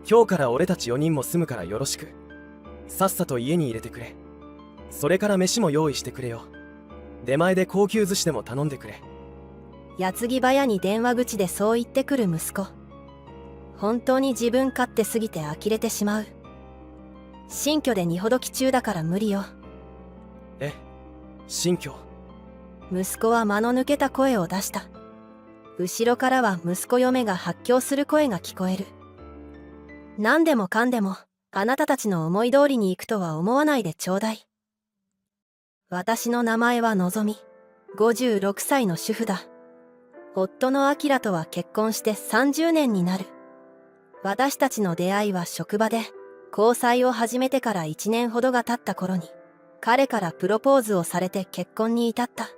今日から俺たち4人も住むからよろしく。さっさと家に入れてくれ。それから飯も用意してくれよ。出前で高級寿司でも頼んでくれ。矢継ぎ早に電話口でそう言ってくる息子。本当に自分勝手すぎて呆れてしまう。新居で荷ほどき中だから無理よ。新居。息子は間の抜けた声を出した。後ろからは息子嫁が発狂する声が聞こえる。何でもかんでもあなたたちの思い通りに行くとは思わないでちょうだい。私の名前はのぞみ。56歳の主婦だ。夫のあきらとは結婚して30年になる。私たちの出会いは職場で、交際を始めてから1年ほどが経った頃に、彼からプロポーズをされて結婚に至った。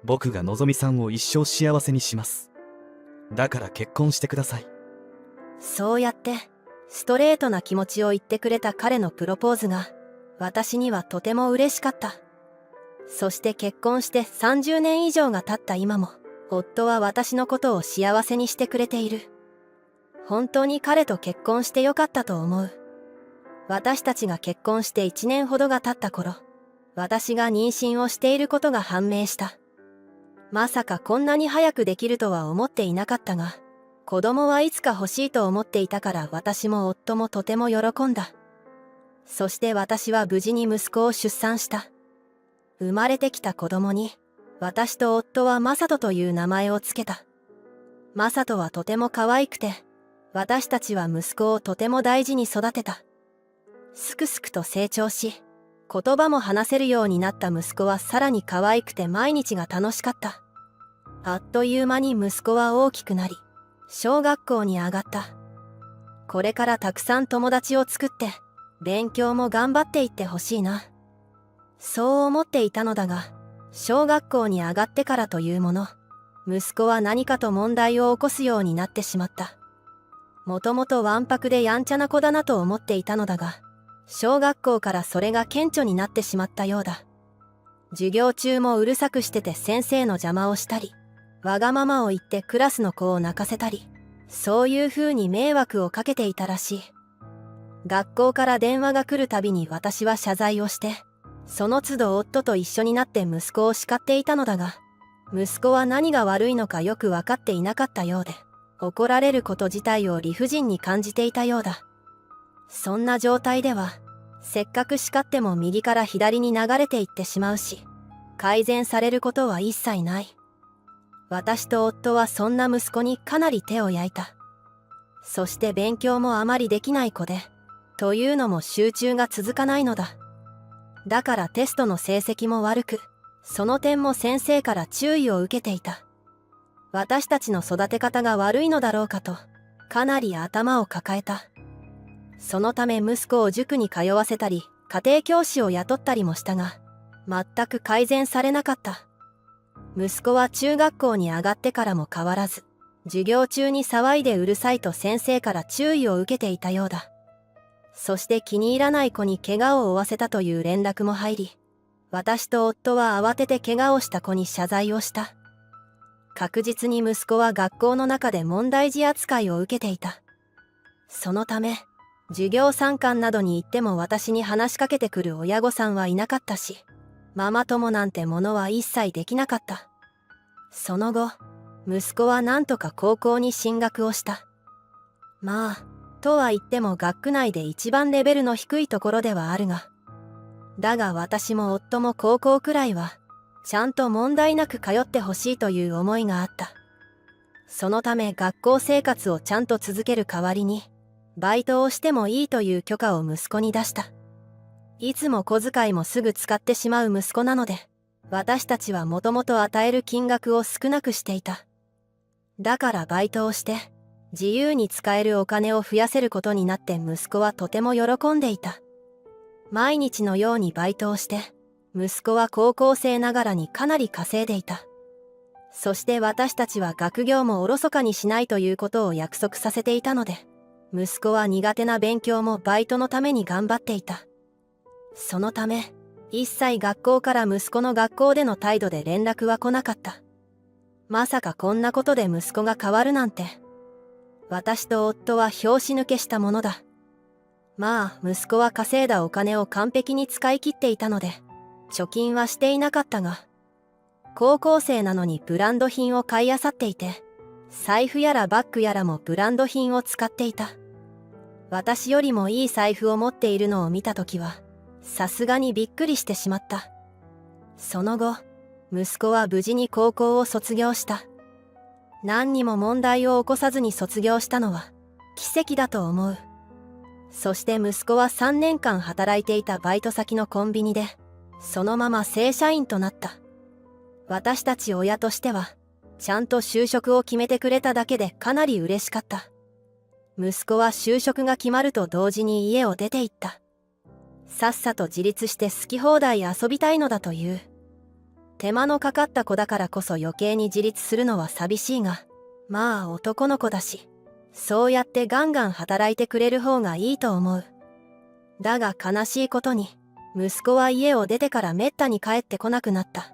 僕がのぞみさんを一生幸せにします。だから結婚してください。そうやってストレートな気持ちを言ってくれた彼のプロポーズが私にはとても嬉しかった。そして結婚して30年以上が経った今も夫は私のことを幸せにしてくれている。本当に彼と結婚してよかったと思う。私たちが結婚して1年ほどが経った頃、私が妊娠をしていることが判明した。まさかこんなに早くできるとは思っていなかったが、子供はいつか欲しいと思っていたから私も夫もとても喜んだ。そして私は無事に息子を出産した。生まれてきた子供に、私と夫はマサトという名前をつけた。マサトはとても可愛くて、私たちは息子をとても大事に育てた。すくすくと成長し、言葉も話せるようになった息子はさらに可愛くて毎日が楽しかった。あっという間に息子は大きくなり、小学校に上がった。これからたくさん友達を作って、勉強も頑張っていってほしいな。そう思っていたのだが、小学校に上がってからというもの、息子は何かと問題を起こすようになってしまった。もともとわんぱくでやんちゃな子だなと思っていたのだが、小学校からそれが顕著になってしまったようだ。授業中もうるさくしてて先生の邪魔をしたり、わがままを言ってクラスの子を泣かせたり、そういう風に迷惑をかけていたらしい。学校から電話が来るたびに私は謝罪をして、その都度夫と一緒になって息子を叱っていたのだが、息子は何が悪いのかよく分かっていなかったようで、怒られること自体を理不尽に感じていたようだ。そんな状態では、せっかく叱っても右から左に流れていってしまうし、改善されることは一切ない。私と夫はそんな息子にかなり手を焼いた。そして勉強もあまりできない子で、というのも集中が続かないのだ。だからテストの成績も悪く、その点も先生から注意を受けていた。私たちの育て方が悪いのだろうかと、かなり頭を抱えた。そのため息子を塾に通わせたり、家庭教師を雇ったりもしたが、全く改善されなかった。息子は中学校に上がってからも変わらず、授業中に騒いでうるさいと先生から注意を受けていたようだ。そして気に入らない子に怪我を負わせたという連絡も入り、私と夫は慌てて怪我をした子に謝罪をした。確実に息子は学校の中で問題児扱いを受けていた。そのため、授業参観などに行っても私に話しかけてくる親御さんはいなかったし、ママ友なんてものは一切できなかった。その後、息子はなんとか高校に進学をした。まあ、とは言っても学区内で一番レベルの低いところではあるが。だが私も夫も高校くらいは、ちゃんと問題なく通ってほしいという思いがあった。そのため学校生活をちゃんと続ける代わりに、バイトをしてもいいという許可を息子に出した。いつも小遣いもすぐ使ってしまう息子なので、私たちはもともと与える金額を少なくしていた。だからバイトをして、自由に使えるお金を増やせることになって息子はとても喜んでいた。毎日のようにバイトをして、息子は高校生ながらにかなり稼いでいた。そして私たちは学業もおろそかにしないということを約束させていたので、息子は苦手な勉強もバイトのために頑張っていた。そのため、一切学校から息子の学校での態度で連絡は来なかった。まさかこんなことで息子が変わるなんて。私と夫は拍子抜けしたものだ。まあ、息子は稼いだお金を完璧に使い切っていたので、貯金はしていなかったが、高校生なのにブランド品を買い漁っていて、財布やらバッグやらもブランド品を使っていた。私よりもいい財布を持っているのを見たときは、さすがにびっくりしてしまった。その後、息子は無事に高校を卒業した。何にも問題を起こさずに卒業したのは奇跡だと思う。そして息子は3年間働いていたバイト先のコンビニで、そのまま正社員となった。私たち親としては、ちゃんと就職を決めてくれただけでかなり嬉しかった。息子は就職が決まると同時に家を出て行った。さっさと自立して好き放題遊びたいのだという。手間のかかった子だからこそ余計に自立するのは寂しいが、まあ男の子だし、そうやってガンガン働いてくれる方がいいと思う。だが悲しいことに、息子は家を出てからめったに帰ってこなくなった。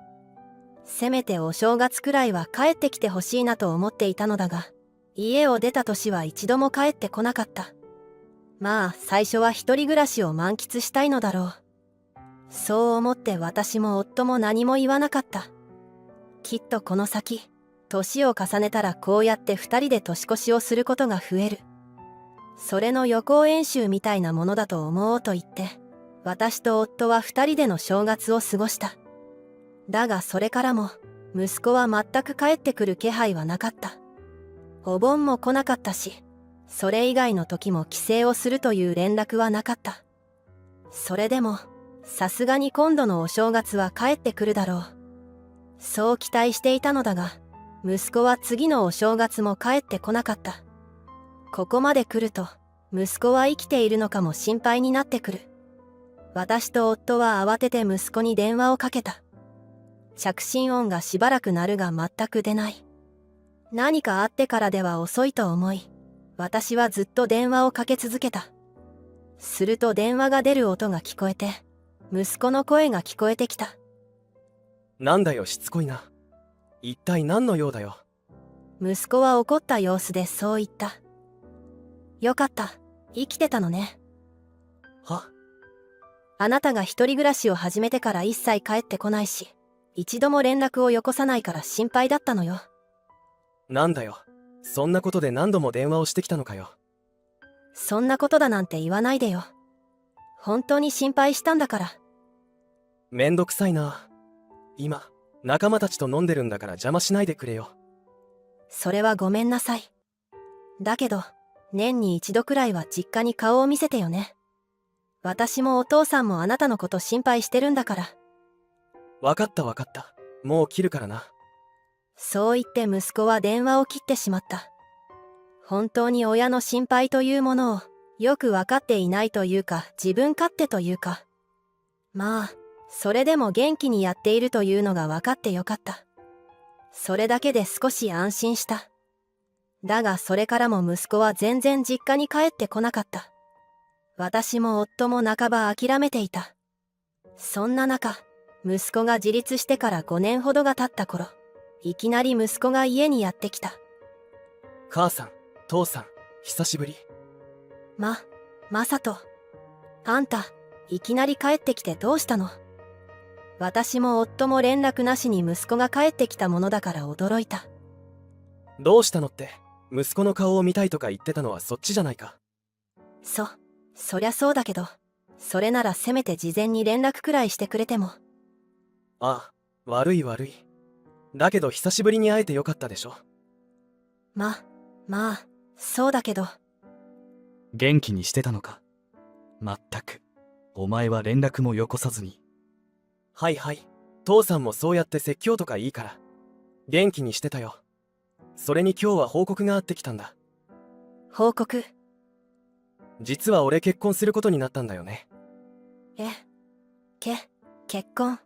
せめてお正月くらいは帰ってきてほしいなと思っていたのだが、家を出た年は一度も帰ってこなかった。まあ最初は一人暮らしを満喫したいのだろう。そう思って私も夫も何も言わなかった。きっとこの先、年を重ねたらこうやって二人で年越しをすることが増える。それの予行演習みたいなものだと思おうと言って、私と夫は二人での正月を過ごした。だがそれからも、息子は全く帰ってくる気配はなかった。お盆も来なかったし、それ以外の時も帰省をするという連絡はなかった。それでも、さすがに今度のお正月は帰ってくるだろう。そう期待していたのだが、息子は次のお正月も帰ってこなかった。ここまで来ると、息子は生きているのかも心配になってくる。私と夫は慌てて息子に電話をかけた。着信音がしばらく鳴るが全く出ない。何かあってからでは遅いと思い、私はずっと電話をかけ続けた。すると電話が出る音が聞こえて、息子の声が聞こえてきた。なんだよしつこいな。一体何の用だよ。息子は怒った様子でそう言った。よかった、生きてたのね。は？あなたが一人暮らしを始めてから一切帰ってこないし、一度も連絡をよこさないから心配だったのよ。なんだよ。そんなことで何度も電話をしてきたのかよ。そんなことだなんて言わないでよ。本当に心配したんだから。めんどくさいな。今、仲間たちと飲んでるんだから邪魔しないでくれよ。それはごめんなさい。だけど、年に一度くらいは実家に顔を見せてよね。私もお父さんもあなたのこと心配してるんだから。わかったわかった。もう切るからな。そう言って息子は電話を切ってしまった。本当に親の心配というものをよく分かっていないというか、自分勝手というか。まあ、それでも元気にやっているというのが分かってよかった。それだけで少し安心した。だがそれからも息子は全然実家に帰ってこなかった。私も夫も半ば諦めていた。そんな中、息子が自立してから5年ほどが経った頃、いきなり息子が家にやってきた。母さん、父さん、久しぶり。マサト。あんた、いきなり帰ってきてどうしたの？私も夫も連絡なしに息子が帰ってきたものだから驚いた。どうしたのって、息子の顔を見たいとか言ってたのはそっちじゃないか。そりゃそうだけど、それならせめて事前に連絡くらいしてくれても。ああ、悪い。だけど久しぶりに会えてよかったでしょ。まあ、そうだけど。元気にしてたのか。まったく。お前は連絡もよこさずに。はい。父さんもそうやって説教とかいいから。元気にしてたよ。それに今日は報告があってきたんだ。報告？実は俺結婚することになったんだよね。結婚？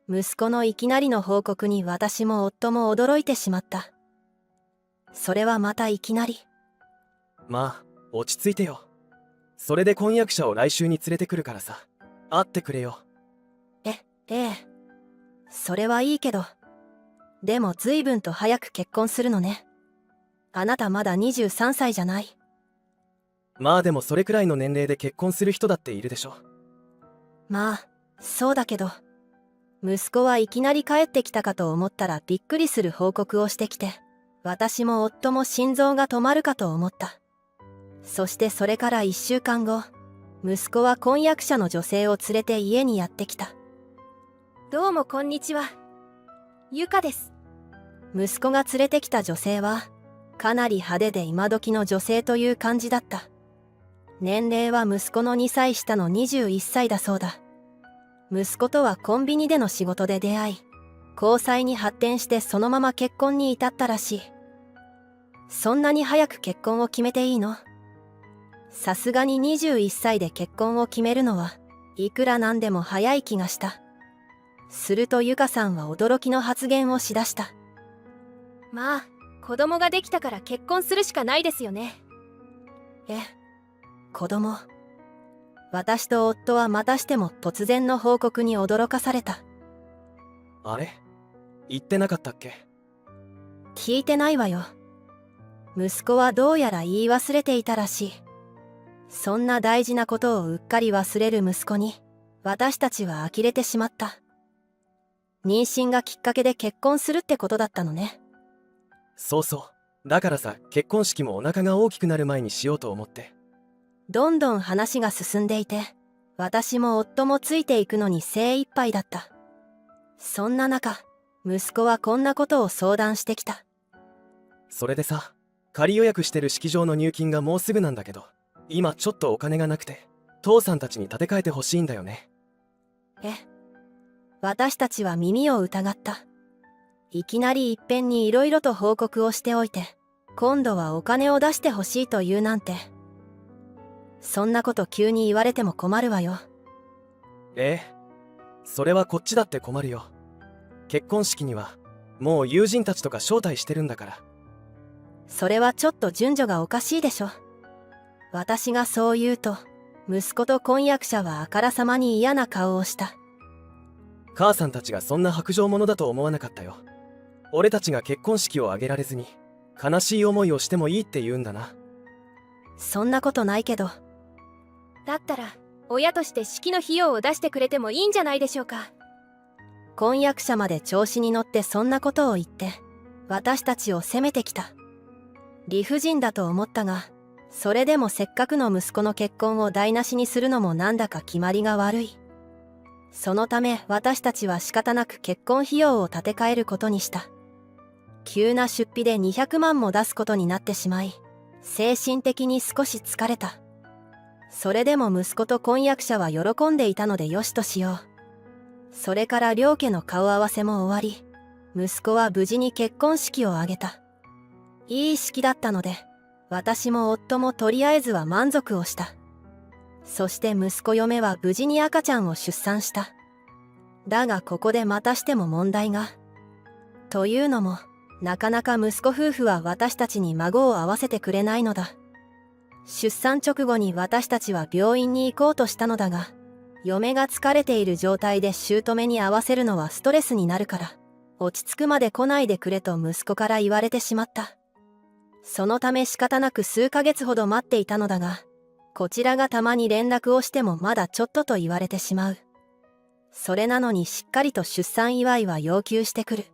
息子のいきなりの報告に私も夫も驚いてしまった。それはまたいきなり。まあ、落ち着いてよ。それで婚約者を来週に連れてくるからさ。会ってくれよ。ええ。それはいいけど。でも随分と早く結婚するのね。あなたまだ23歳じゃない。まあでもそれくらいの年齢で結婚する人だっているでしょ。まあ、そうだけど。息子はいきなり帰ってきたかと思ったらびっくりする報告をしてきて、私も夫も心臓が止まるかと思った。そしてそれから1週間後、息子は婚約者の女性を連れて家にやってきた。どうもこんにちは。ゆかです。息子が連れてきた女性は、かなり派手で今時の女性という感じだった。年齢は息子の2歳下の21歳だそうだ。息子とはコンビニでの仕事で出会い、交際に発展してそのまま結婚に至ったらしい。そんなに早く結婚を決めていいの？さすがに21歳で結婚を決めるのはいくらなんでも早い気がした。するとゆかさんは驚きの発言をしだした。まあ、子供ができたから結婚するしかないですよね。え、子供。私と夫はまたしても突然の報告に驚かされた。あれ？言ってなかったっけ？聞いてないわよ。息子はどうやら言い忘れていたらしい。そんな大事なことをうっかり忘れる息子に、私たちは呆れてしまった。妊娠がきっかけで結婚するってことだったのね。そうそう。だからさ、結婚式もお腹が大きくなる前にしようと思って。どんどん話が進んでいて、私も夫もついていくのに精一杯だった。そんな中、息子はこんなことを相談してきた。それでさ、仮予約してる式場の入金がもうすぐなんだけど、今ちょっとお金がなくて、父さんたちに立て替えてほしいんだよね。私たちは耳を疑った。いきなりいっぺんにいろいろと報告をしておいて、今度はお金を出してほしいと言うなんて。そんなこと急に言われても困るわよ。それはこっちだって困るよ。結婚式にはもう友人たちとか招待してるんだから。それはちょっと順序がおかしいでしょ。私がそう言うと、息子と婚約者はあからさまに嫌な顔をした。母さんたちがそんな薄情者だと思わなかったよ。俺たちが結婚式を挙げられずに悲しい思いをしてもいいって言うんだな。そんなことないけど。だったら、親として式の費用を出してくれてもいいんじゃないでしょうか。婚約者まで調子に乗ってそんなことを言って、私たちを責めてきた。理不尽だと思ったが、それでもせっかくの息子の結婚を台無しにするのもなんだか決まりが悪い。そのため私たちは仕方なく結婚費用を立て替えることにした。急な出費で200万も出すことになってしまい、精神的に少し疲れた。それでも息子と婚約者は喜んでいたのでよしとしよう。それから両家の顔合わせも終わり、息子は無事に結婚式を挙げた。いい式だったので、私も夫もとりあえずは満足をした。そして息子嫁は無事に赤ちゃんを出産した。だがここでまたしても問題が。というのも、なかなか息子夫婦は私たちに孫を会わせてくれないのだ。出産直後に私たちは病院に行こうとしたのだが、嫁が疲れている状態で姑に会わせるのはストレスになるから、落ち着くまで来ないでくれと息子から言われてしまった。そのため仕方なく数ヶ月ほど待っていたのだが、こちらがたまに連絡をしてもまだちょっとと言われてしまう。それなのにしっかりと出産祝いは要求してくる。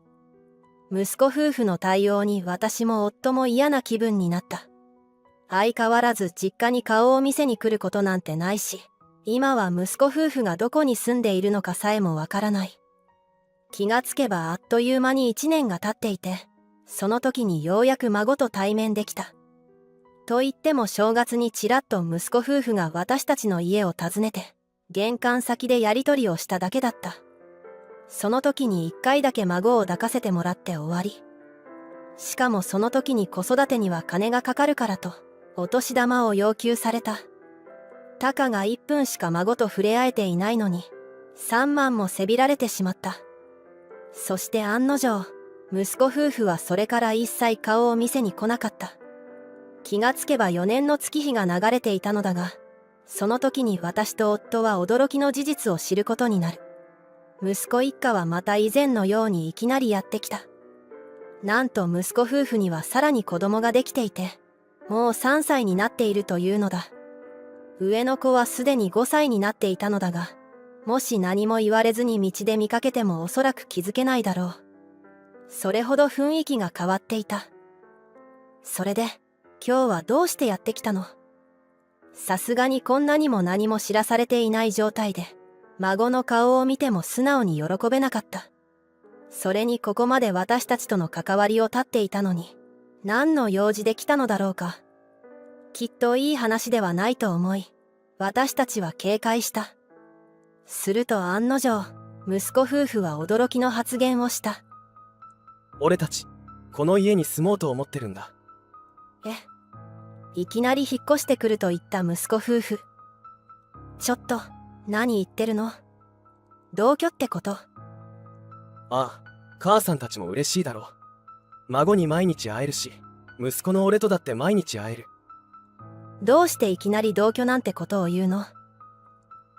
息子夫婦の対応に私も夫も嫌な気分になった。相変わらず実家に顔を見せに来ることなんてないし、今は息子夫婦がどこに住んでいるのかさえもわからない。気がつけばあっという間に1年が経っていて、その時にようやく孫と対面できた。と言っても正月にちらっと息子夫婦が私たちの家を訪ねて、玄関先でやり取りをしただけだった。その時に1回だけ孫を抱かせてもらって終わり。しかもその時に子育てには金がかかるからと、お年玉を要求された。たかが1分しか孫と触れ合えていないのに、3万もせびられてしまった。そして案の定、息子夫婦はそれから一切顔を見せに来なかった。気がつけば4年の月日が流れていたのだが、その時に私と夫は驚きの事実を知ることになる。息子一家はまた以前のようにいきなりやってきた。なんと息子夫婦にはさらに子供ができていて、もう3歳になっているというのだ。上の子はすでに5歳になっていたのだが、もし何も言われずに道で見かけてもおそらく気づけないだろう。それほど雰囲気が変わっていた。それで、今日はどうしてやってきたの？さすがにこんなにも何も知らされていない状態で、孫の顔を見ても素直に喜べなかった。それにここまで私たちとの関わりを絶っていたのに、何の用事で来たのだろうか。きっといい話ではないと思い、私たちは警戒した。すると案の定、息子夫婦は驚きの発言をした。俺たち、この家に住もうと思ってるんだ。いきなり引っ越してくると言った息子夫婦。ちょっと、何言ってるの？同居ってこと？ああ、母さんたちも嬉しいだろう。孫に毎日会えるし、息子の俺とだって毎日会える。どうしていきなり同居なんてことを言うの？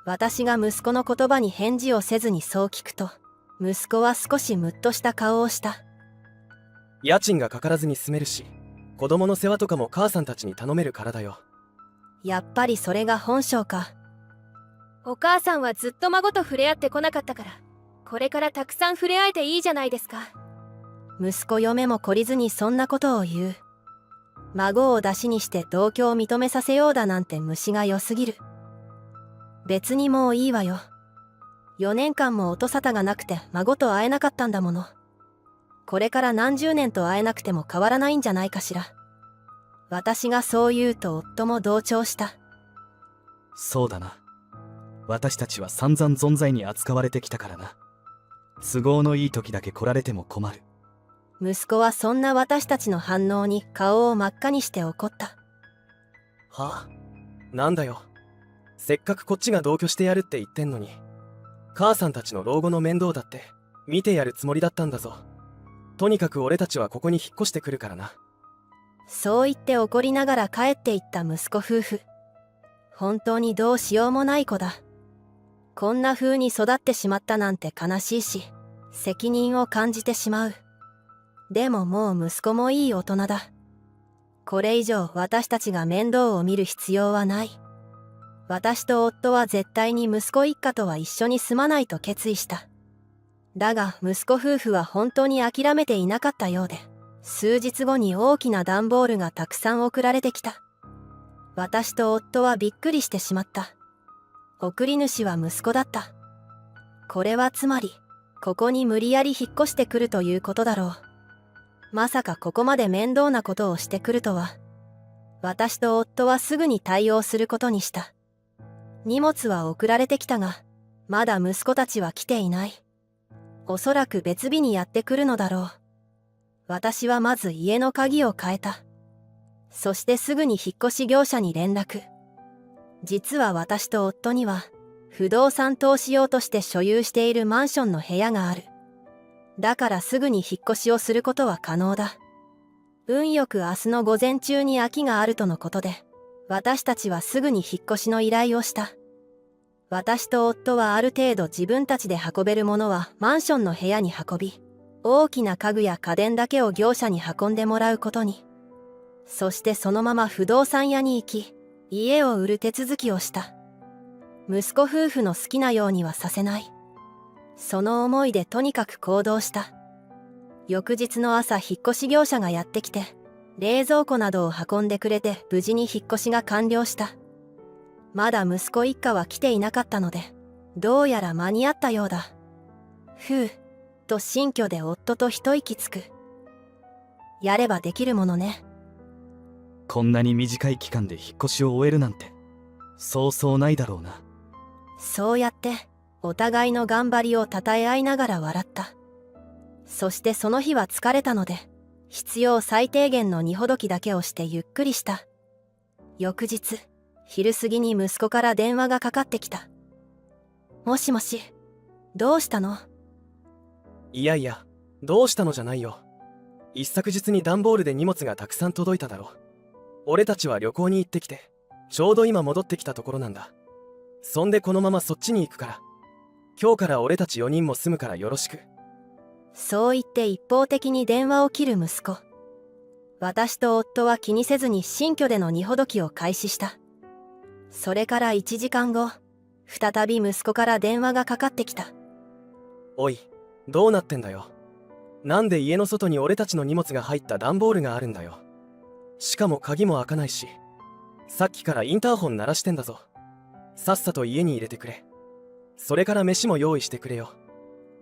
私が息子の言葉に返事をせずにそう聞くと、息子は少しムッとした顔をした。家賃がかからずに住めるし、子供の世話とかも母さんたちに頼めるからだよ。やっぱりそれが本性か。お母さんはずっと孫と触れ合ってこなかったから、これからたくさん触れ合えていいじゃないですか。息子嫁も懲りずにそんなことを言う。孫を出しにして同居を認めさせようだなんて虫が良すぎる。別にもういいわよ。4年間も音沙汰がなくて孫と会えなかったんだもの。これから何十年と会えなくても変わらないんじゃないかしら。私がそう言うと夫も同調した。そうだな。私たちは散々存在に扱われてきたからな。都合のいい時だけ来られても困る。息子はそんな私たちの反応に顔を真っ赤にして怒った。はあ、なんだよ。せっかくこっちが同居してやるって言ってんのに、母さんたちの老後の面倒だって見てやるつもりだったんだぞ。とにかく俺たちはここに引っ越してくるからな。そう言って怒りながら帰っていった息子夫婦。本当にどうしようもない子だ。こんな風に育ってしまったなんて悲しいし、責任を感じてしまう。でももう息子もいい大人だ。これ以上私たちが面倒を見る必要はない。私と夫は絶対に息子一家とは一緒に住まないと決意した。だが息子夫婦は本当に諦めていなかったようで、数日後に大きな段ボールがたくさん送られてきた。私と夫はびっくりしてしまった。送り主は息子だった。これはつまり、ここに無理やり引っ越してくるということだろう。まさかここまで面倒なことをしてくるとは。私と夫はすぐに対応することにした。荷物は送られてきたが、まだ息子たちは来ていない。おそらく別日にやってくるのだろう。私はまず家の鍵を変えた。そしてすぐに引っ越し業者に連絡。実は私と夫には、不動産投資用として所有しているマンションの部屋がある。だからすぐに引っ越しをすることは可能だ。運よく明日の午前中に空きがあるとのことで、私たちはすぐに引っ越しの依頼をした。私と夫はある程度自分たちで運べるものはマンションの部屋に運び、大きな家具や家電だけを業者に運んでもらうことに。そしてそのまま不動産屋に行き、家を売る手続きをした。息子夫婦の好きなようにはさせない。その思いでとにかく行動した。翌日の朝、引っ越し業者がやってきて、冷蔵庫などを運んでくれて無事に引っ越しが完了した。まだ息子一家は来ていなかったので、どうやら間に合ったようだ。ふう、と新居で夫と一息つく。やればできるものね。こんなに短い期間で引っ越しを終えるなんて、そうそうないだろうな。そうやって、お互いの頑張りをたたえ合いながら笑った。そしてその日は疲れたので、必要最低限の荷ほどきだけをしてゆっくりした。翌日、昼過ぎに息子から電話がかかってきた。もしもし、どうしたの？いやいや、どうしたのじゃないよ。一昨日に段ボールで荷物がたくさん届いただろ。俺たちは旅行に行ってきて、ちょうど今戻ってきたところなんだ。そんでこのままそっちに行くから。今日から俺たち4人も住むからよろしく。そう言って一方的に電話を切る息子。私と夫は気にせずに新居での荷ほどきを開始した。それから1時間後、再び息子から電話がかかってきた。おい、どうなってんだよ。なんで家の外に俺たちの荷物が入った段ボールがあるんだよ。しかも鍵も開かないし、さっきからインターホン鳴らしてんだぞ。さっさと家に入れてくれ。それから飯も用意してくれよ。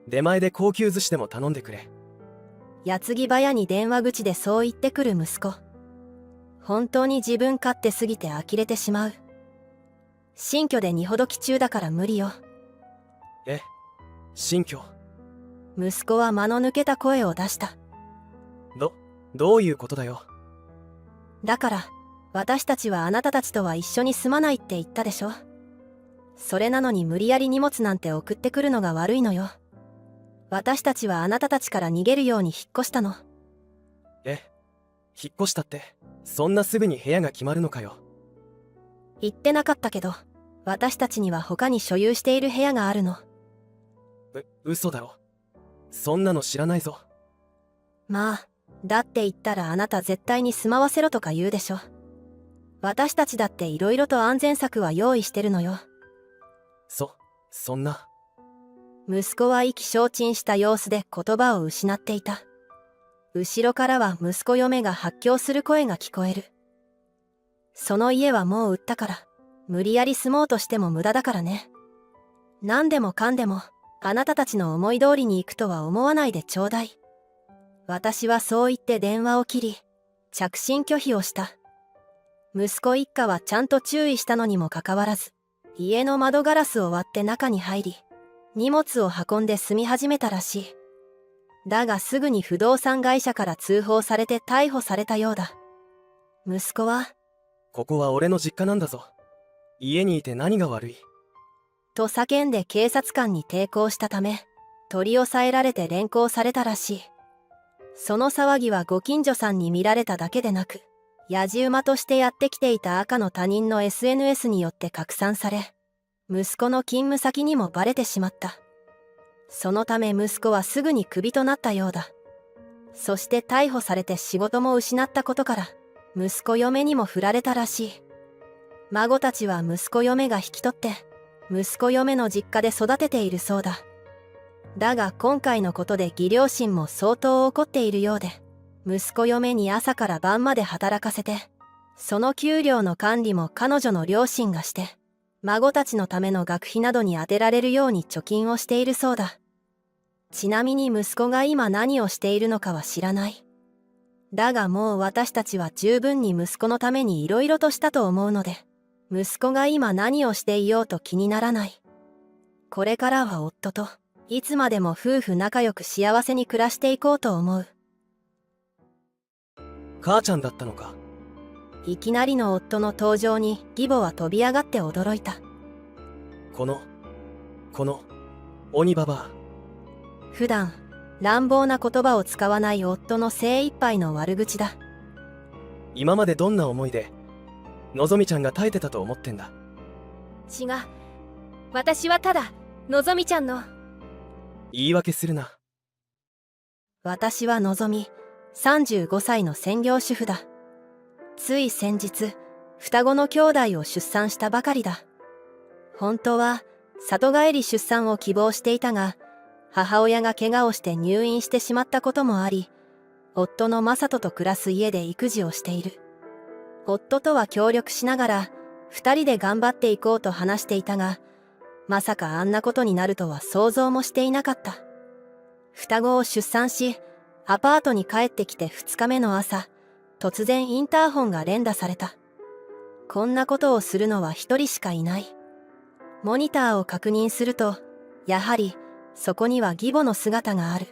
出前で高級寿司でも頼んでくれ。矢継ぎ早に電話口でそう言ってくる息子。本当に自分勝手すぎて呆れてしまう。新居で荷ほどき中だから無理よ。え、新居。息子は間の抜けた声を出した。どういうことだよ。だから、私たちはあなたたちとは一緒に住まないって言ったでしょ。それなのに無理やり荷物なんて送ってくるのが悪いのよ。私たちはあなたたちから逃げるように引っ越したの。引っ越したって、そんなすぐに部屋が決まるのかよ。言ってなかったけど、私たちには他に所有している部屋があるの。嘘だろ。そんなの知らないぞ。まあ、だって言ったらあなた絶対に住まわせろとか言うでしょ。私たちだって色々と安全策は用意してるのよ。そんな。息子は意気消沈した様子で言葉を失っていた。後ろからは息子嫁が発狂する声が聞こえる。その家はもう売ったから、無理やり住もうとしても無駄だからね。何でもかんでも、あなたたちの思い通りに行くとは思わないでちょうだい。私はそう言って電話を切り、着信拒否をした。息子一家はちゃんと注意したのにもかかわらず、家の窓ガラスを割って中に入り、荷物を運んで住み始めたらしい。だがすぐに不動産会社から通報されて逮捕されたようだ。息子は、ここは俺の実家なんだぞ。家にいて何が悪い。と叫んで警察官に抵抗したため、取り押さえられて連行されたらしい。その騒ぎはご近所さんに見られただけでなく、やじ馬としてやってきていた赤の他人の SNS によって拡散され、息子の勤務先にもバレてしまった。そのため息子はすぐにクビとなったようだ。そして逮捕されて仕事も失ったことから、息子嫁にも振られたらしい。孫たちは息子嫁が引き取って、息子嫁の実家で育てているそうだ。だが今回のことで義両親も相当怒っているようで、息子嫁に朝から晩まで働かせて、その給料の管理も彼女の両親がして、孫たちのための学費などに充てられるように貯金をしているそうだ。ちなみに息子が今何をしているのかは知らない。だがもう私たちは十分に息子のために色々としたと思うので、息子が今何をしていようと気にならない。これからは夫といつまでも夫婦仲良く幸せに暮らしていこうと思う。母ちゃんだったのか。いきなりの夫の登場に義母は飛び上がって驚いた。この鬼ババア。普段乱暴な言葉を使わない夫の精一杯の悪口だ。今までどんな思いでのぞみちゃんが耐えてたと思ってんだ。違う。私はただのぞみちゃんの。言い訳するな。私はのぞみ、35歳の専業主婦だ。つい先日、双子の兄弟を出産したばかりだ。本当は里帰り出産を希望していたが、母親が怪我をして入院してしまったこともあり、夫の正人と暮らす家で育児をしている。夫とは協力しながら、二人で頑張っていこうと話していたが、まさかあんなことになるとは想像もしていなかった。双子を出産し、アパートに帰ってきて2日目の朝、突然インターホンが連打された。こんなことをするのは一人しかいない。モニターを確認すると、やはりそこには義母の姿がある。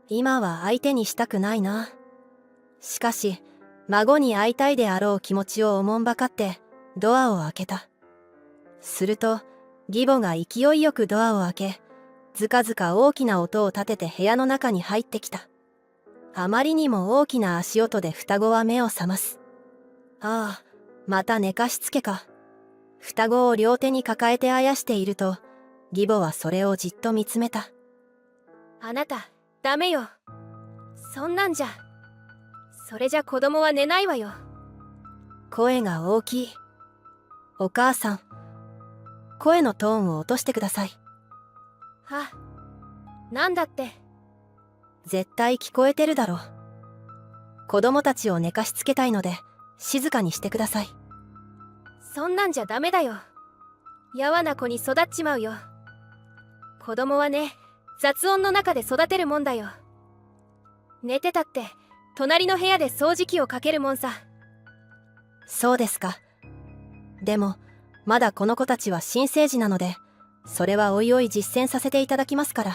今は相手にしたくないな。しかし、孫に会いたいであろう気持ちをおもんばかってドアを開けた。すると、義母が勢いよくドアを開け、ずかずか大きな音を立てて部屋の中に入ってきた。あまりにも大きな足音で双子は目を覚ます。ああ、また寝かしつけか。双子を両手に抱えてあやしていると、義母はそれをじっと見つめた。あなたダメよ。そんなんじゃ。それじゃ子供は寝ないわよ。声が大きい。お母さん、声のトーンを落としてください。は、なんだって。絶対聞こえてるだろ。子供たちを寝かしつけたいので、静かにしてください。そんなんじゃダメだよ。やわな子に育っちまうよ。子供はね、雑音の中で育てるもんだよ。寝てたって、隣の部屋で掃除機をかけるもんさ。そうですか。でも、まだこの子たちは新生児なので、それはおいおい実践させていただきますから。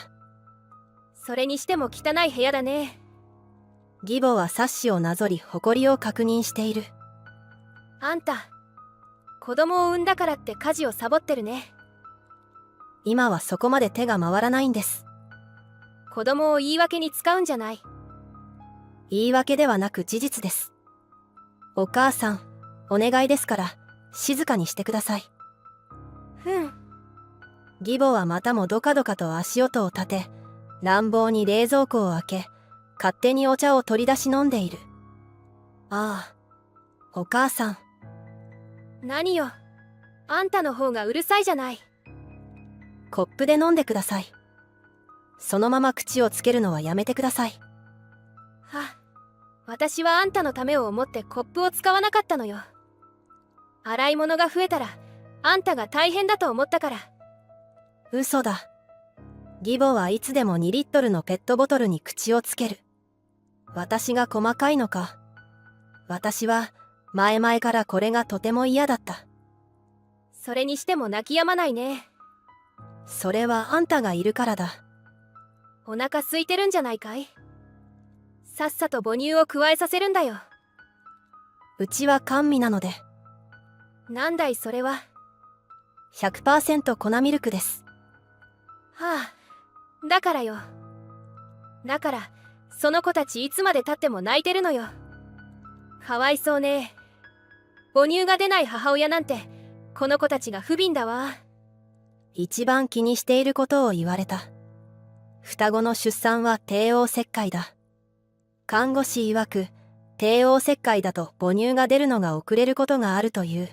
それにしても汚い部屋だね。義母はサッシをなぞり埃を確認している。あんた、子供を産んだからって家事をサボってるね。今はそこまで手が回らないんです。子供を言い訳に使うんじゃない。言い訳ではなく事実です。お母さん、お願いですから、静かにしてください。ふん。義母はまたもどかどかと足音を立て、乱暴に冷蔵庫を開け、勝手にお茶を取り出し飲んでいる。ああ、お母さん。何よ。あんたの方がうるさいじゃない。コップで飲んでください。そのまま口をつけるのはやめてください。は、私はあんたのためを思ってコップを使わなかったのよ。洗い物が増えたら、あんたが大変だと思ったから。嘘だ。義母はいつでも2リットルのペットボトルに口をつける。私が細かいのか。私は前々からこれがとても嫌だった。それにしても泣き止まないね。それはあんたがいるからだ。お腹空いてるんじゃないかい。さっさと母乳を加えさせるんだよ。うちは甘味なので。なんだいそれは。100% 粉ミルクです。はあ、だからよ。だから、その子たちいつまで経っても泣いてるのよ。かわいそうね。母乳が出ない母親なんて、この子たちが不憫だわ。一番気にしていることを言われた。双子の出産は帝王切開だ。看護師曰く、帝王切開だと母乳が出るのが遅れることがあるという。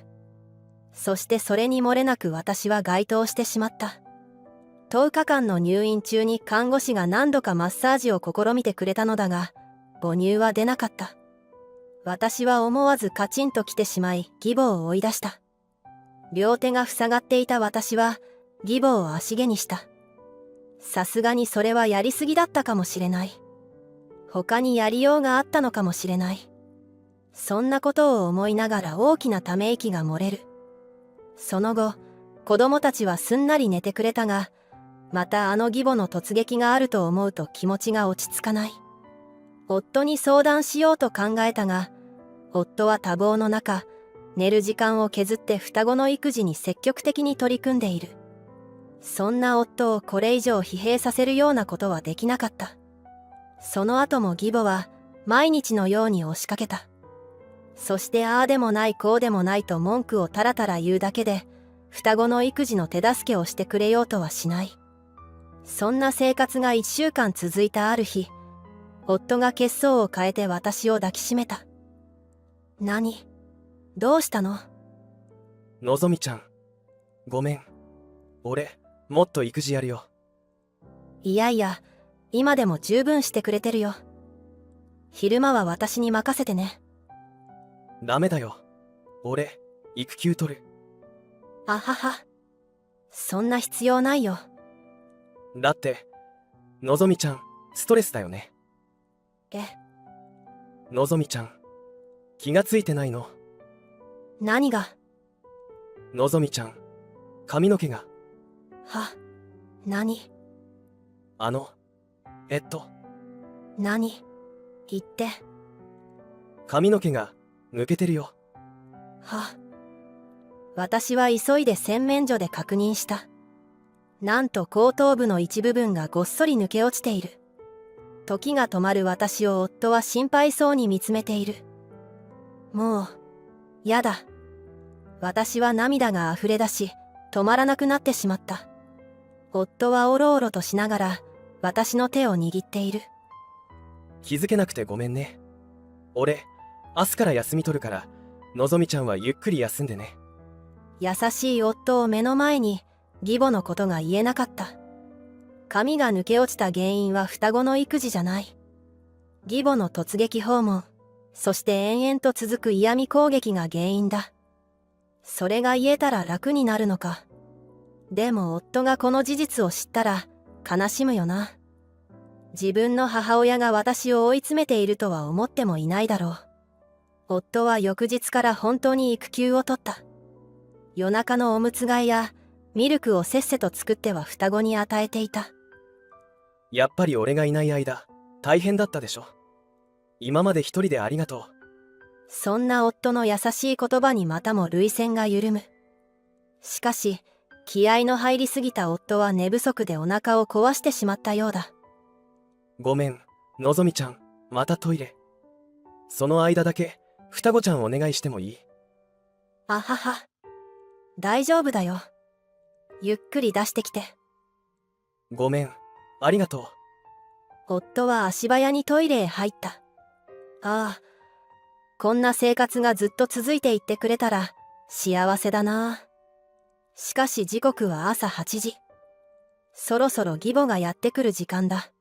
そしてそれに漏れなく私は該当してしまった。10日間の入院中に看護師が何度かマッサージを試みてくれたのだが、母乳は出なかった。私は思わずカチンと来てしまい、義母を追い出した。両手が塞がっていた私は、義母を足蹴にした。さすがにそれはやりすぎだったかもしれない。他にやりようがあったのかもしれない。そんなことを思いながら大きなため息が漏れる。その後、子供たちはすんなり寝てくれたが、またあの義母の突撃があると思うと気持ちが落ち着かない。夫に相談しようと考えたが、夫は多忙の中、寝る時間を削って双子の育児に積極的に取り組んでいる。そんな夫をこれ以上疲弊させるようなことはできなかった。その後も義母は毎日のように押しかけた。そしてああでもないこうでもないと文句をたらたら言うだけで、双子の育児の手助けをしてくれようとはしない。そんな生活が1週間続いたある日、夫が血相を変えて私を抱きしめた。何？どうしたの？のぞみちゃん、ごめん。俺、もっと育児やるよ。いやいや、今でも十分してくれてるよ。昼間は私に任せてね。ダメだよ。俺、育休取る。あはは。そんな必要ないよ。だって、のぞみちゃん、ストレスだよね。え、のぞみちゃん、気がついてないの？何が？のぞみちゃん、髪の毛が。は、何？何？言って。髪の毛が抜けてるよ。は。私は急いで洗面所で確認した。なんと後頭部の一部分がごっそり抜け落ちている。時が止まる私を夫は心配そうに見つめている。もう、やだ。私は涙が溢れ出し、止まらなくなってしまった。夫はおろおろとしながら、私の手を握っている。気づけなくてごめんね。俺、明日から休み取るから、のぞみちゃんはゆっくり休んでね。優しい夫を目の前に義母のことが言えなかった。髪が抜け落ちた原因は双子の育児じゃない。義母の突撃訪問、そして延々と続く嫌味攻撃が原因だ。それが言えたら楽になるのか。でも夫がこの事実を知ったら悲しむよな。自分の母親が私を追い詰めているとは思ってもいないだろう。夫は翌日から本当に育休を取った。夜中のおむつ替えやミルクをせっせと作っては双子に与えていた。やっぱり俺がいない間、大変だったでしょ。今まで一人でありがとう。そんな夫の優しい言葉にまたも涙腺が緩む。しかし、気合の入りすぎた夫は寝不足でお腹を壊してしまったようだ。ごめん、のぞみちゃん、またトイレ。その間だけ、双子ちゃんお願いしてもいい？あはは。大丈夫だよ。ゆっくり出してきて。ごめん、ありがとう。夫は足早にトイレへ入った。ああ、こんな生活がずっと続いていってくれたら幸せだな。しかし時刻は朝8時。そろそろ義母がやってくる時間だ。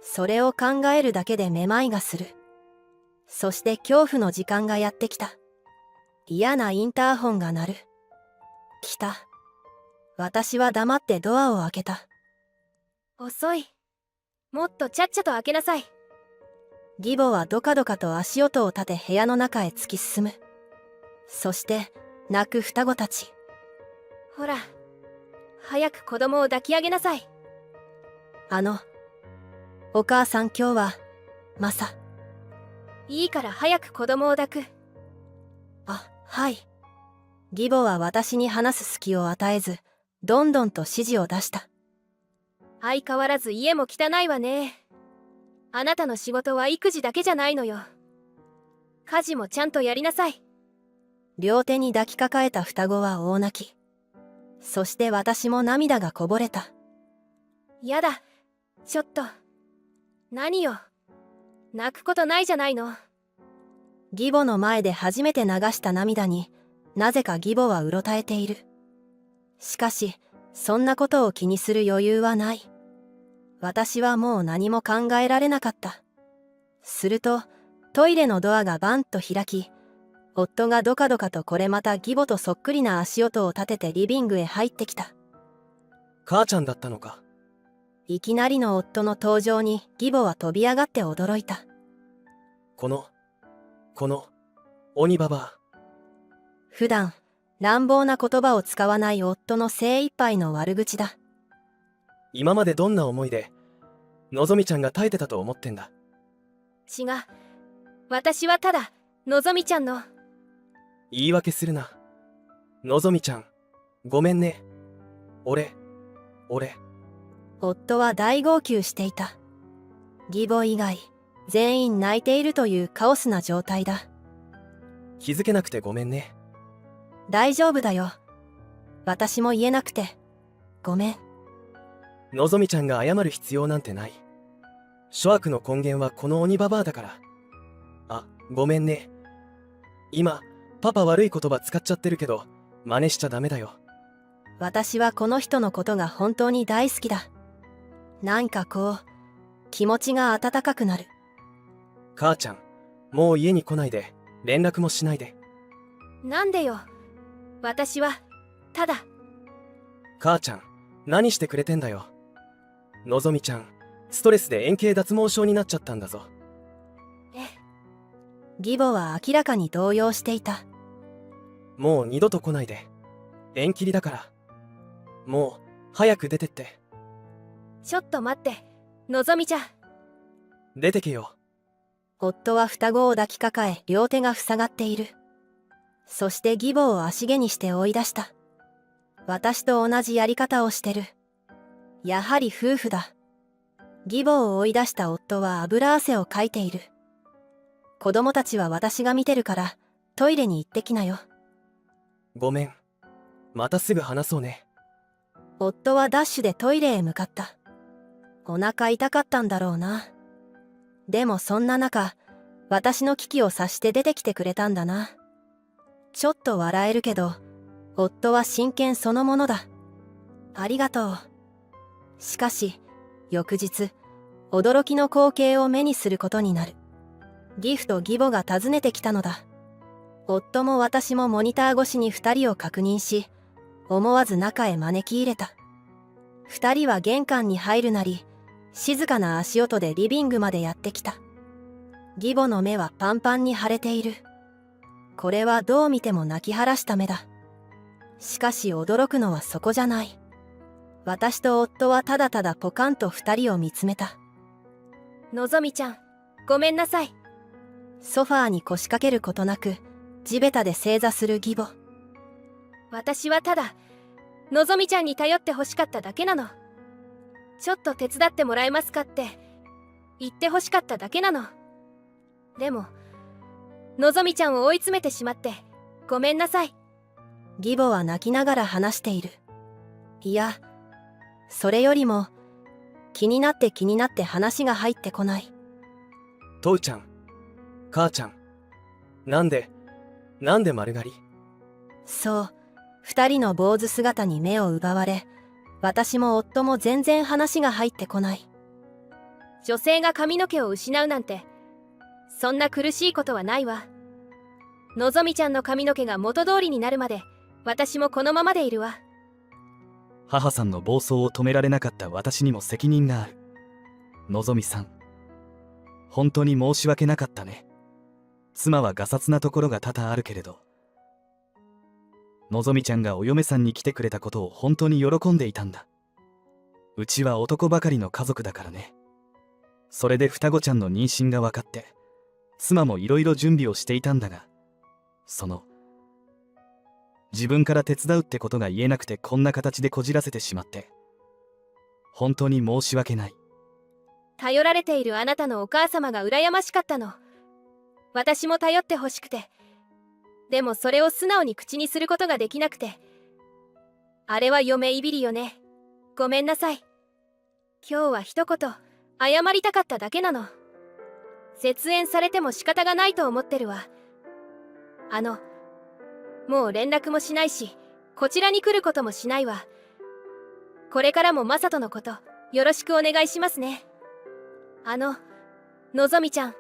それを考えるだけでめまいがする。そして恐怖の時間がやってきた。嫌なインターホンが鳴る。来た。私は黙ってドアを開けた。遅い。もっとちゃっちゃと開けなさい。義母はどかどかと足音を立て部屋の中へ突き進む。そして泣く双子たち。ほら、早く子供を抱き上げなさい。お母さん今日は、マサ。いいから早く子供を抱く。あ、はい。義母は私に話す隙を与えず、どんどんと指示を出した。相変わらず家も汚いわね。あなたの仕事は育児だけじゃないのよ。家事もちゃんとやりなさい。両手に抱きかかえた双子は大泣き。そして私も涙がこぼれた。やだ、ちょっと。何よ。泣くことないじゃないの。義母の前で初めて流した涙になぜか義母はうろたえている。しかしそんなことを気にする余裕はない。私はもう何も考えられなかった。するとトイレのドアがバンと開き、夫がどかどかとこれまた義母とそっくりな足音を立ててリビングへ入ってきた。母ちゃんだったのか。いきなりの夫の登場に義母は飛び上がって驚いた。この鬼ババア。普段乱暴な言葉を使わない夫の精一杯の悪口だ。今までどんな思いでのぞみちゃんが耐えてたと思ってんだ。違う。私はただのぞみちゃんの。言い訳するな。のぞみちゃん、ごめんね。俺。夫は大号泣していた。義母以外全員泣いているというカオスな状態だ。気づけなくてごめんね。大丈夫だよ。私も言えなくてごめん。のぞみちゃんが謝る必要なんてない。諸悪の根源はこの鬼ババアだから。あ、ごめんね。今パパ悪い言葉使っちゃってるけど真似しちゃダメだよ。私はこの人のことが本当に大好きだ。なんかこう気持ちが温かくなる。母ちゃん、もう家に来ないで、連絡もしないで。なんでよ。私はただ。母ちゃん、何してくれてんだよ。のぞみちゃん、ストレスで円形脱毛症になっちゃったんだぞ。義母は明らかに動揺していた。もう二度と来ないで。縁切りだから。もう早く出てって。ちょっと待って、のぞみちゃん。出てけよ。夫は双子を抱きかかえ両手が塞がっている。そして義母を足毛にして追い出した。私と同じやり方をしてる。やはり夫婦だ。義母を追い出した夫は油汗をかいている。子供たちは私が見てるからトイレに行ってきなよ。ごめん。またすぐ話そうね。夫はダッシュでトイレへ向かった。お腹痛かったんだろうな。でもそんな中、私の危機を察して出てきてくれたんだな。ちょっと笑えるけど、夫は真剣そのものだ。ありがとう。しかし、翌日、驚きの光景を目にすることになる。ギフと義母が訪ねてきたのだ。夫も私もモニター越しに二人を確認し、思わず中へ招き入れた。二人は玄関に入るなり、静かな足音でリビングまでやってきた。義母の目はパンパンに腫れている。これはどう見ても泣き晴らした目だ。しかし驚くのはそこじゃない。私と夫はただただポカンと二人を見つめた。のぞみちゃん、ごめんなさい。ソファーに腰掛けることなく、地べたで正座する義母。私はただ、のぞみちゃんに頼ってほしかっただけなの。ちょっと手伝ってもらえますかって言ってほしかっただけなの。でも、のぞみちゃんを追い詰めてしまってごめんなさい。義母は泣きながら話している。いや、それよりも気になって話が入ってこない。父ちゃん、母ちゃん、なんで丸刈り？そう、二人の坊主姿に目を奪われ、私も夫も全然話が入ってこない。女性が髪の毛を失うなんて、そんな苦しいことはないわ。のぞみちゃんの髪の毛が元通りになるまで、私もこのままでいるわ。母さんの暴走を止められなかった私にも責任がある。のぞみさん、本当に申し訳なかったね。妻はがさつなところが多々あるけれど、のぞみちゃんがお嫁さんに来てくれたことを本当に喜んでいたんだ。うちは男ばかりの家族だからね。それで双子ちゃんの妊娠が分かって、妻もいろいろ準備をしていたんだが、自分から手伝うってことが言えなくてこんな形でこじらせてしまって、本当に申し訳ない。頼られているあなたのお母様が羨ましかったの。私も頼ってほしくて。でもそれを素直に口にすることができなくて。あれは嫁いびりよね。ごめんなさい。今日は一言謝りたかっただけなの。絶縁されても仕方がないと思ってるわ。もう連絡もしないし、こちらに来ることもしないわ。これからもマサトのことよろしくお願いしますね。のぞみちゃん、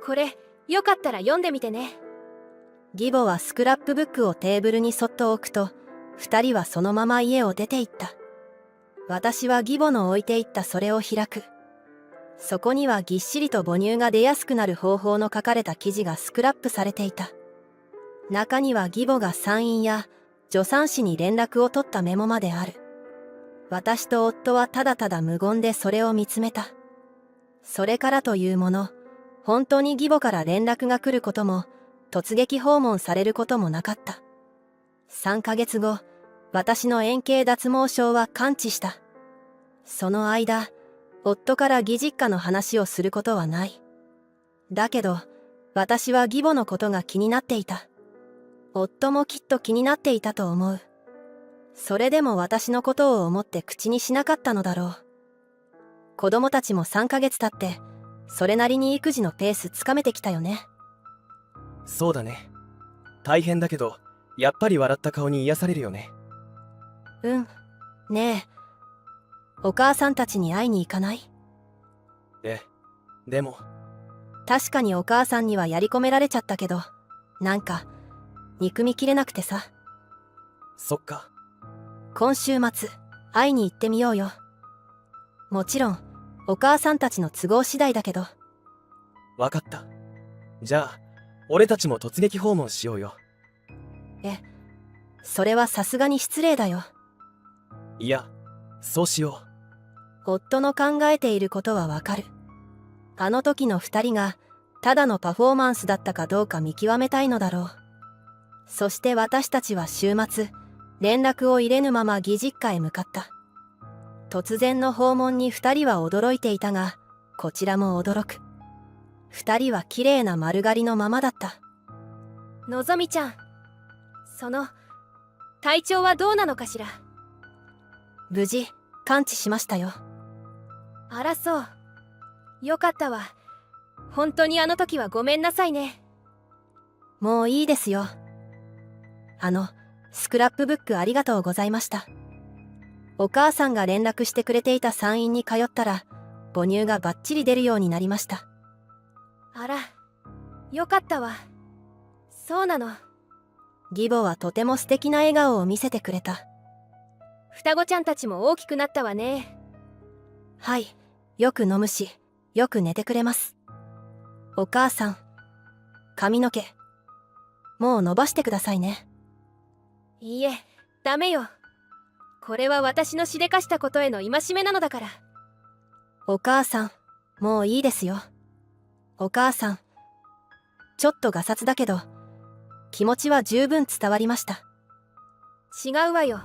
これよかったら読んでみてね。義母はスクラップブックをテーブルにそっと置くと、二人はそのまま家を出て行った。私は義母の置いていったそれを開く。そこにはぎっしりと母乳が出やすくなる方法の書かれた記事がスクラップされていた。中には義母が産院や助産師に連絡を取ったメモまである。私と夫はただただ無言でそれを見つめた。それからというもの、本当に義母から連絡が来ることも、突撃訪問されることもなかった。3ヶ月後、私の円形脱毛症は完治した。その間、夫から義実家の話をすることはない。だけど、私は義母のことが気になっていた。夫もきっと気になっていたと思う。それでも私のことを思って口にしなかったのだろう。子供たちも3ヶ月経って、それなりに育児のペースつかめてきたよね。そうだね。大変だけど、やっぱり笑った顔に癒されるよね。うん。ねえ、お母さんたちに会いに行かない？でも。確かにお母さんにはやり込められちゃったけど、なんか、憎みきれなくてさ。そっか。今週末、会いに行ってみようよ。もちろん、お母さんたちの都合次第だけど。わかった。じゃあ、俺たちも突撃訪問しようよ。それはさすがに失礼だよ。いや、そうしよ夫の考えていることはわかる。あの時の二人が、ただのパフォーマンスだったかどうか見極めたいのだろう。そして私たちは週末、連絡を入れぬまま義実家へ向かった。突然の訪問に二人は驚いていたが、こちらも驚く。二人は綺麗な丸刈りのままだった。のぞみちゃん、体調はどうなのかしら。無事、完治しましたよ。あらそう。よかったわ。本当にあの時はごめんなさいね。もういいですよ。スクラップブックありがとうございました。お母さんが連絡してくれていた産院に通ったら、母乳がバッチリ出るようになりました。あら、よかったわ。そうなの。義母はとても素敵な笑顔を見せてくれた。双子ちゃんたちも大きくなったわね。はい、よく飲むし、よく寝てくれます。お母さん、髪の毛、もう伸ばしてくださいね。いいえ、ダメよ。これは私のしでかしたことへの戒めなのだから。お母さん、もういいですよ。お母さん、ちょっとガサツだけど、気持ちは十分伝わりました。違うわよ。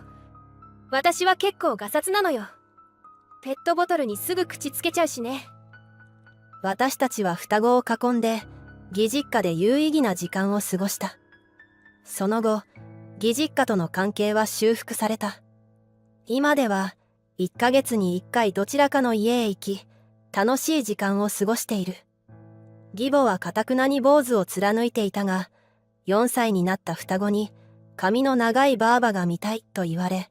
私は結構ガサツなのよ。ペットボトルにすぐ口つけちゃうしね。私たちは双子を囲んで、義実家で有意義な時間を過ごした。その後、義実家との関係は修復された。今では、1ヶ月に1回どちらかの家へ行き、楽しい時間を過ごしている。義母は頑なに坊主を貫いていたが、4歳になった双子に、髪の長いばあばが見たいと言われ、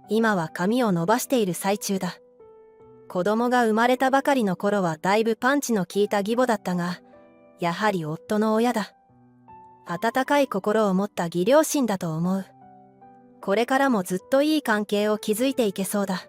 今は髪を伸ばしている最中だ。子供が生まれたばかりの頃はだいぶパンチの効いた義母だったが、やはり夫の親だ。温かい心を持った義両親だと思う。これからもずっといい関係を築いていけそうだ。